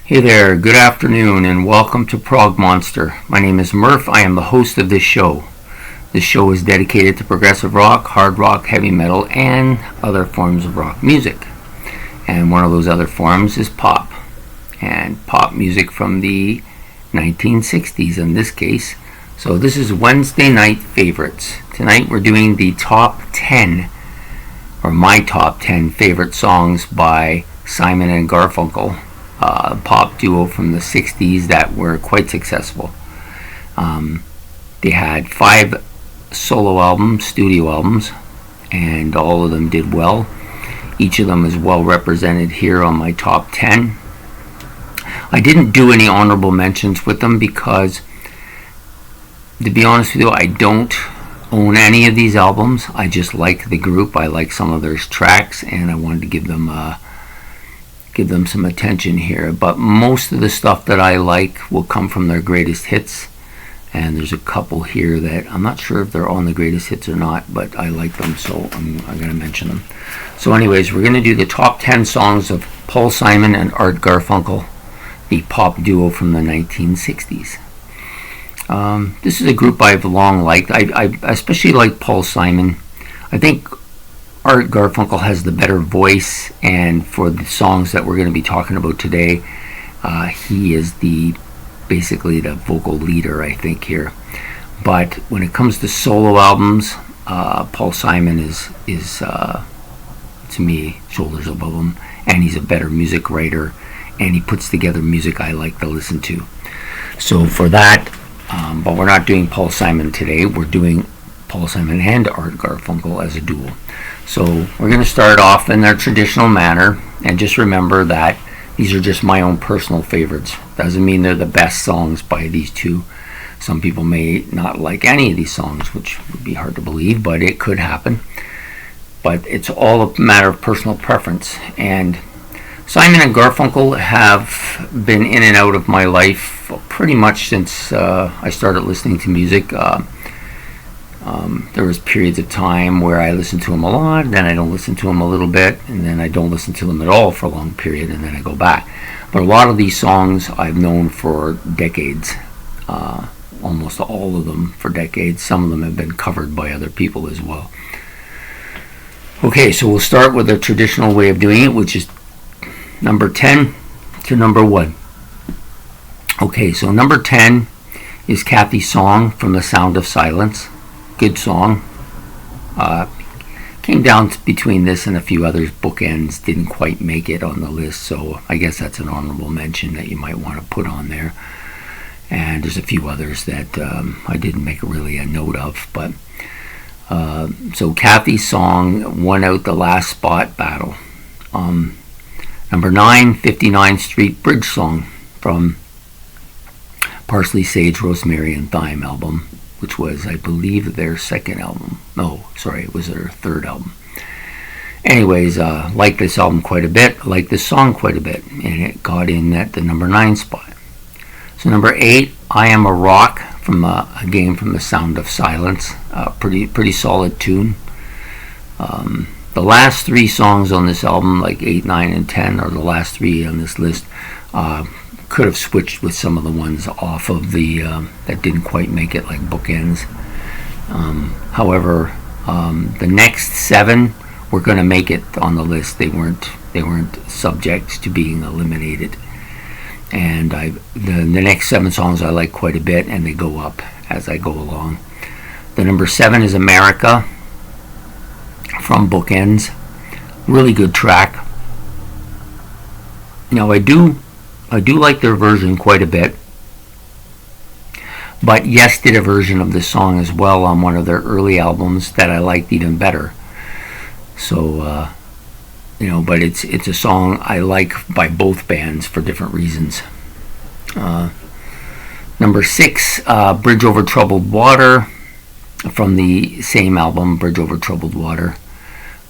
Hey there, good afternoon, and welcome to Prog Monster. My name is Murph. I am the host of this show. This show is dedicated to progressive rock, hard rock, heavy metal, and other forms of rock music. And one of those other forms is pop. And pop music from the 1960s in this case. So this is Wednesday Night Favorites. Tonight we're doing the top 10, or my top 10 favorite songs by Simon and Garfunkel. Pop duo from the 60s that were quite successful. They had 5 solo albums, studio albums, and all of them did well. Each of them is well represented here on my top 10. I didn't do any honorable mentions with them because, to be honest with you, I don't own any of these albums. I just like the group. I like some of their tracks, and I wanted to give them some attention here. But most of the stuff that I like will come from their greatest hits, and there's a couple here that I'm not sure if they're on the greatest hits or not, but I like them, so I'm going to mention them. So anyways, we're going to do the top 10 songs of Paul Simon and Art Garfunkel, the pop duo from the 1960s. This is a group I've long liked. I especially like Paul Simon. I think Art Garfunkel has the better voice, and for the songs that we're going to be talking about today, he is basically the vocal leader, I think, here. But when it comes to solo albums, Paul Simon is to me, shoulders above him, and he's a better music writer, and he puts together music I like to listen to. So for that, but we're not doing Paul Simon today, we're doing Paul Simon and Art Garfunkel as a duo. So we're going to start off in their traditional manner, and just remember that these are just my own personal favorites. Doesn't mean they're the best songs by these two. Some people may not like any of these songs, which would be hard to believe, but it could happen. But it's all a matter of personal preference. And Simon and Garfunkel have been in and out of my life pretty much since I started listening to music. There was periods of time where I listened to them a lot, then I don't listen to them a little bit, and then I don't listen to them at all for a long period, and then I go back. But a lot of these songs I've known for decades, almost all of them for decades. Some of them have been covered by other people as well. Okay, so we'll start with the traditional way of doing it, which is number 10 to number 1. Okay, so number 10 is Kathy's Song from The Sound of Silence. Good song. Came down between this and a few others. Bookends didn't quite make it on the list, so I guess that's an honorable mention that you might want to put on there. And there's a few others that I didn't make really a note of. But so Kathy's Song won out the last spot battle. Number 9, 59th Street Bridge Song from Parsley, Sage, Rosemary, and Thyme album, which was, I believe, their second album. No, sorry, it was their third album. Anyways, like this album quite a bit, like this song quite a bit, and it got in at the number 9 spot. So number 8, I Am a Rock, from again from The Sound of Silence. Pretty solid tune. The last 3 songs on this album, like 8, 9, and 10, are the last 3 on this list. Could have switched with some of the ones off of the that didn't quite make it, like Bookends. However, the next 7 were going to make it on the list. They weren't subject to being eliminated. And the next 7 songs I like quite a bit, and they go up as I go along. The number 7 is America from Bookends. Really good track. Now I do like their version quite a bit, but Yes did a version of this song as well on one of their early albums that I liked even better. So, but it's a song I like by both bands for different reasons. Number 6, Bridge Over Troubled Water from the same album, Bridge Over Troubled Water.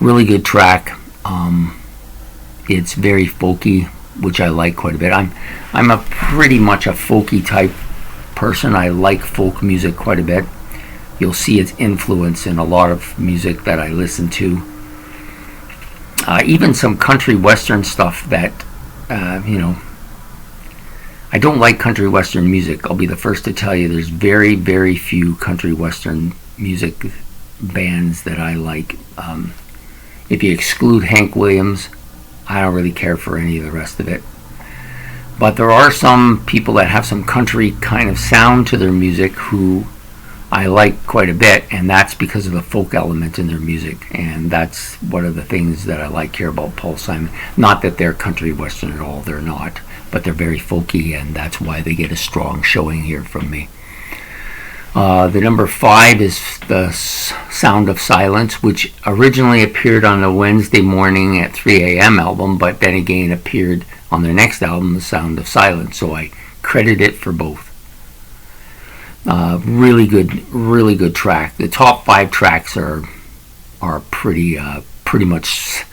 Really good track. It's very folky, which I like quite a bit. I'm a pretty much a folky type person. I like folk music quite a bit. You'll see its influence in a lot of music that I listen to. Even some country western stuff that I don't like country western music. I'll be the first to tell you there's very, very few country western music bands that I like. If you exclude Hank Williams, I don't really care for any of the rest of it. But there are some people that have some country kind of sound to their music who I like quite a bit, and that's because of the folk element in their music. And that's one of the things that I like here about Paul Simon. Not that they're country western at all, they're not. But they're very folky, and that's why they get a strong showing here from me. The number 5 is the Sound of Silence, which originally appeared on the Wednesday Morning at 3 a.m. album, but then again appeared on their next album, The Sound of Silence. So I credit it for both. Really good track. The top 5 tracks are pretty much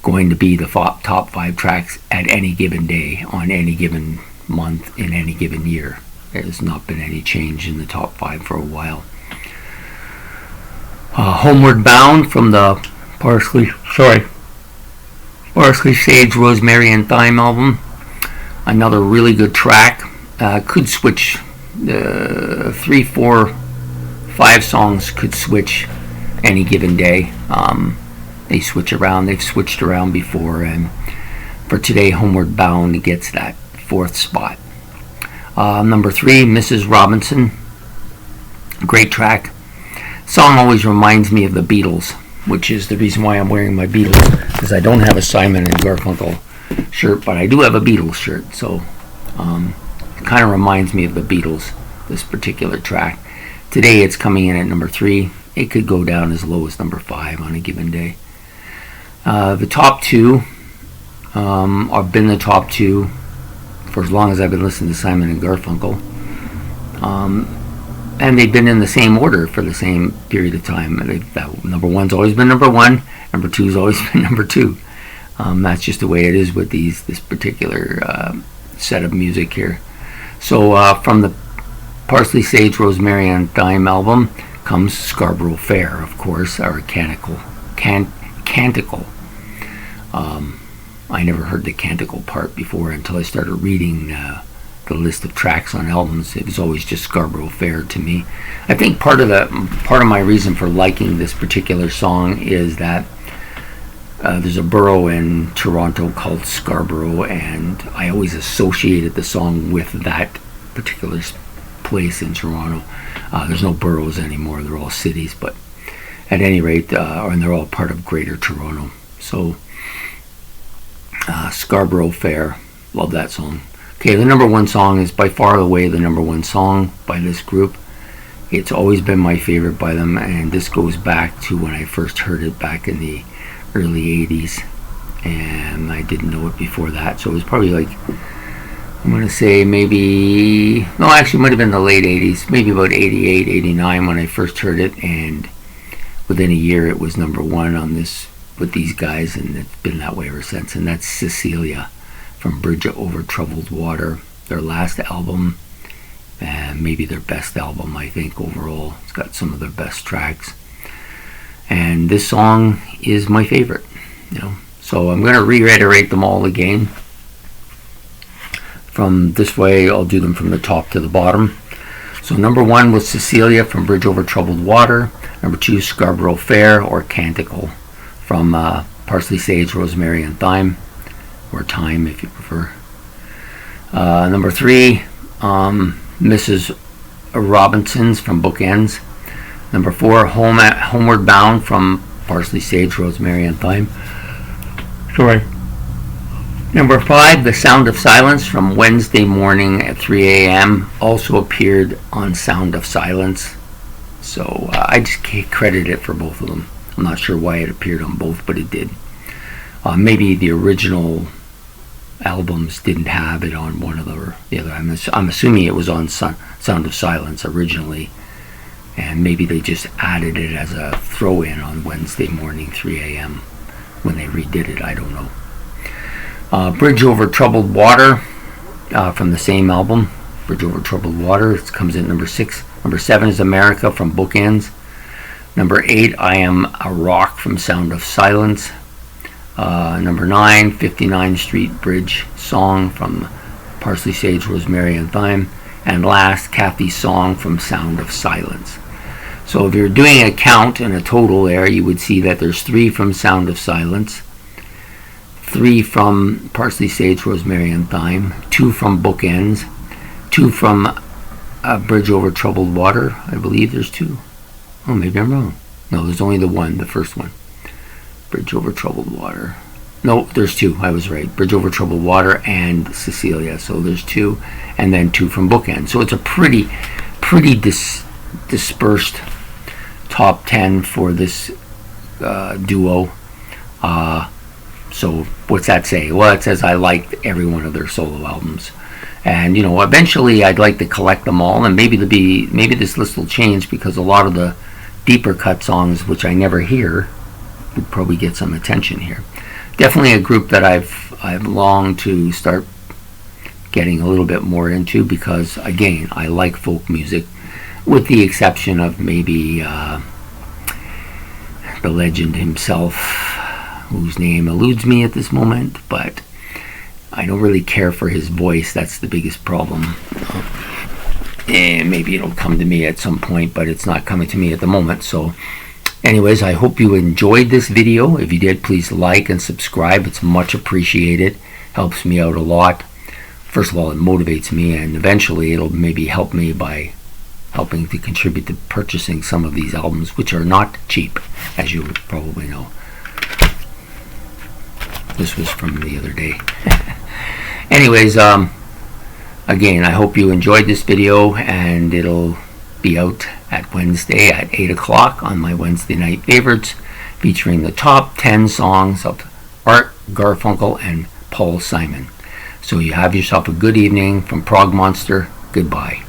going to be the top 5 tracks at any given day, on any given month, in any given year. There's not been any change in the top 5 for a while. Homeward Bound from the Parsley, Sage, Rosemary and Thyme album. Another really good track. Could switch 3, 4, 5 songs could switch any given day. They switch around. They've switched around before, and for today, Homeward Bound gets that 4th spot. Number 3, Mrs. Robinson. Great track. Song always reminds me of the Beatles, which is the reason why I'm wearing my Beatles, because I don't have a Simon and Garfunkel shirt, but I do have a Beatles shirt, so it kind of reminds me of the Beatles, this particular track. Today it's coming in at number 3. It could go down as low as number 5 on a given day. The top 2 have been the top 2 for as long as I've been listening to Simon and Garfunkel. And they've been in the same order for the same period of time. Number 1's always been number 1, number 2's always been number 2. That's just the way it is with this particular set of music here. So from the Parsley, Sage, Rosemary and Thyme album comes Scarborough Fair, of course, or Canticle. I never heard the canticle part before until I started reading the list of tracks on albums. It was always just Scarborough Fair to me. I think part of my reason for liking this particular song is that there's a borough in Toronto called Scarborough, and I always associated the song with that particular place in Toronto. There's no boroughs anymore, they're all cities, but at any rate, and they're all part of Greater Toronto. So Scarborough Fair, love that song. Okay, the number 1 song is by far away the number 1 song by this group. It's always been my favorite by them, and this goes back to when I first heard it back in the early 80s, and I didn't know it before that, so it was probably like, I'm going to say it might have been the late 80s, maybe about 88, 89 when I first heard it, and within a year it was number 1 on this with these guys, and it's been that way ever since. And that's Cecilia from Bridget Over Troubled Water, their last album, and maybe their best album, I think, overall. It's got some of their best tracks, and this song is my favorite, so I'm going to reiterate them all again. From this way, I'll do them from the top to the bottom. So number 1 was Cecilia from Bridge Over Troubled Water. Number 2, Scarborough Fair, or Canticle, from Parsley, Sage, Rosemary and Thyme, or Thyme if you prefer. Number 3, Mrs. Robinson's from Bookends. Number 4, Homeward Bound from Parsley, Sage, Rosemary and Thyme. Number 5, The Sound of Silence from Wednesday Morning at 3 a.m. also appeared on Sound of Silence. So I just credit it for both of them. I'm not sure why it appeared on both, but it did. Maybe the original albums didn't have it on one of the other. I'm assuming it was on Sound of Silence originally, and maybe they just added it as a throw-in on Wednesday Morning, 3 a.m. when they redid it. I don't know. Bridge Over Troubled Water from the same album, Bridge Over Troubled Water. It comes in number 6. Number 7 is America from Bookends. Number 8, I Am a Rock from Sound of Silence. Number 9, 59 Street Bridge Song from Parsley, Sage, Rosemary, and Thyme. And last, Kathy's song from Sound of Silence. So if you're doing a count and a total there, you would see that there's 3 from Sound of Silence, 3 from Parsley, Sage, Rosemary, and Thyme, 2 from Bookends, 2 from Bridge Over Troubled Water. I believe there's 2. Oh, maybe I'm wrong. No, there's only the one, the first one. Bridge Over Troubled Water. No, there's 2. I was right. Bridge Over Troubled Water and Cecilia. So there's 2, and then 2 from Bookends. So it's a pretty dispersed top 10 for this duo. So what's that say? Well, it says I liked every one of their solo albums. And, you know, eventually I'd like to collect them all, and maybe this list will change because a lot of the deeper cut songs, which I never hear, would probably get some attention here. Definitely a group that I've longed to start getting a little bit more into because, again, I like folk music, with the exception of maybe the legend himself, whose name eludes me at this moment, but I don't really care for his voice. That's the biggest problem. And maybe it'll come to me at some point, but it's not coming to me at the moment. So anyways, I hope you enjoyed this video. If you did, please like and subscribe. It's much appreciated. Helps me out a lot. First of all, it motivates me, and eventually it'll maybe help me by helping to contribute to purchasing some of these albums, which are not cheap, as you probably know. This was from the other day. Anyways, again, I hope you enjoyed this video, and it'll be out at Wednesday at 8 o'clock on my Wednesday night favorites, featuring the top 10 songs of Art Garfunkel and Paul Simon. So you have yourself a good evening from Prog Monster. Goodbye.